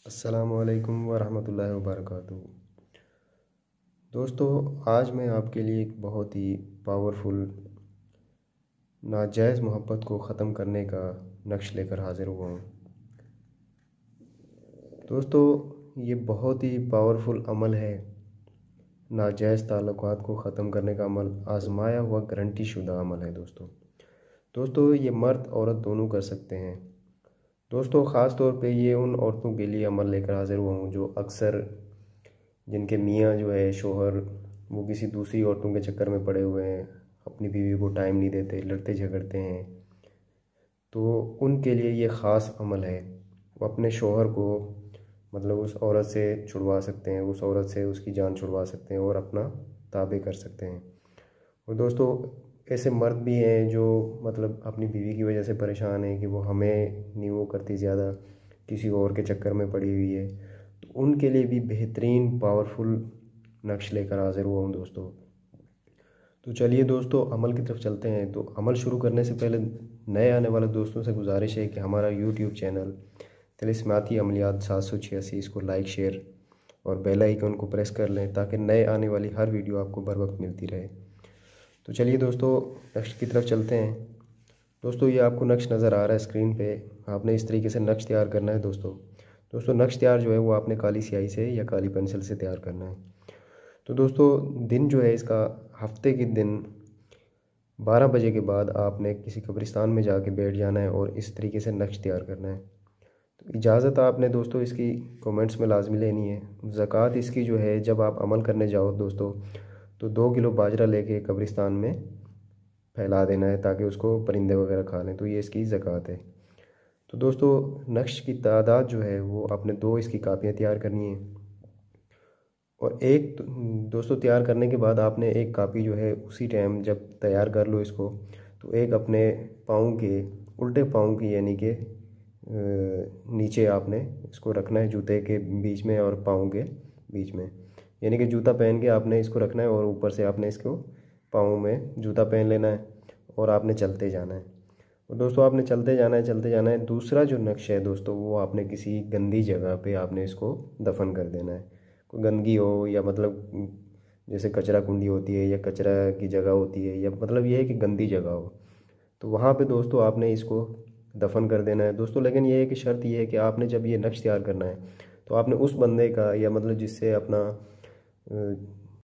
अस्सलामुअलैकुम वरहमतुल्लाहि वबरकातुहू। दोस्तों, आज मैं आपके लिए एक बहुत ही पावरफुल नाजायज़ मोहब्बत को ख़त्म करने का नक्श लेकर हाज़िर हुआ हूँ। दोस्तों, ये बहुत ही पावरफुल अमल है। नाजायज़ ताल्लुकात को ख़त्म करने का अमल आज़माया हुआ गारंटी शुदा अमल है। दोस्तों, ये मर्द औरत दोनों कर सकते हैं। दोस्तों, ख़ास तौर पे ये उन औरतों के लिए अमल लेकर हाज़िर हुआ हूँ जो अक्सर जिनके मियाँ जो है शोहर वो किसी दूसरी औरतों के चक्कर में पड़े हुए हैं, अपनी बीवी को टाइम नहीं देते, लड़ते झगड़ते हैं। तो उनके लिए ये ख़ास अमल है। वो अपने शोहर को मतलब उस औरत से छुड़वा सकते हैं, उस औरत से उसकी जान छुड़वा सकते हैं और अपना ताबे कर सकते हैं। और दोस्तों, ऐसे मर्द भी हैं जो मतलब अपनी बीवी की वजह से परेशान हैं कि वो हमें नहीं वो करती, ज़्यादा किसी और के चक्कर में पड़ी हुई है। तो उनके लिए भी बेहतरीन पावरफुल नक्श लेकर हाज़िर हुआ हूँ दोस्तों। तो चलिए दोस्तों, अमल की तरफ चलते हैं। तो अमल शुरू करने से पहले नए आने वाले दोस्तों से गुजारिश है कि हमारा यूट्यूब चैनल तिलिस्माती अमलियात 786 इसको लाइक, शेयर और बेल आइकन को प्रेस कर लें ताकि नए आने वाली हर वीडियो आपको बर वक्त मिलती रहे। तो चलिए दोस्तों, नक्श की तरफ चलते हैं। दोस्तों, ये आपको नक्श नज़र आ रहा है स्क्रीन पे। आपने इस तरीके से नक्श तैयार करना है दोस्तों। नक्श तैयार जो है वो आपने काली स्याही से या काली पेंसिल से तैयार करना है। तो दोस्तों, दिन जो है इसका हफ्ते के दिन 12 बजे के बाद आपने किसी कब्रिस्तान में जाके बैठ जाना है और इस तरीके से नक्श तैयार करना है। तो इजाज़त आपने दोस्तों इसकी कमेंट्स में लाजमी लेनी है। ज़कात इसकी जो है जब आप अमल करने जाओ दोस्तों, तो 2 किलो बाजरा लेके कब्रिस्तान में फैला देना है ताकि उसको परिंदे वगैरह खा लें। तो ये इसकी ज़कात है। तो दोस्तों, नक्श की तादाद जो है वो आपने 2 इसकी कापियाँ तैयार करनी है। और एक दोस्तों तैयार करने के बाद आपने एक कापी जो है उसी टाइम जब तैयार कर लो इसको, तो एक अपने पाँव के उल्टे पाँव की यानी कि नीचे आपने इसको रखना है, जूते के बीच में और पाँव के बीच में। यानी कि जूता पहन के आपने इसको रखना है और ऊपर से आपने इसको पाँव में जूता पहन लेना है और आपने चलते जाना है। और दोस्तों, आपने चलते जाना है। दूसरा जो नक्श है दोस्तों, वो आपने किसी गंदी जगह पे आपने इसको दफन कर देना है। कोई गंदगी हो या मतलब जैसे कचरा कुंडी होती है या कचरा की जगह होती है, या मतलब ये है कि गंदी जगह हो, तो वहाँ पे दोस्तों आपने इसको दफन कर देना है दोस्तों। लेकिन ये है कि शर्त ये है कि आपने जब ये नक्श तैयार करना है तो आपने उस बंदे का या मतलब जिससे अपना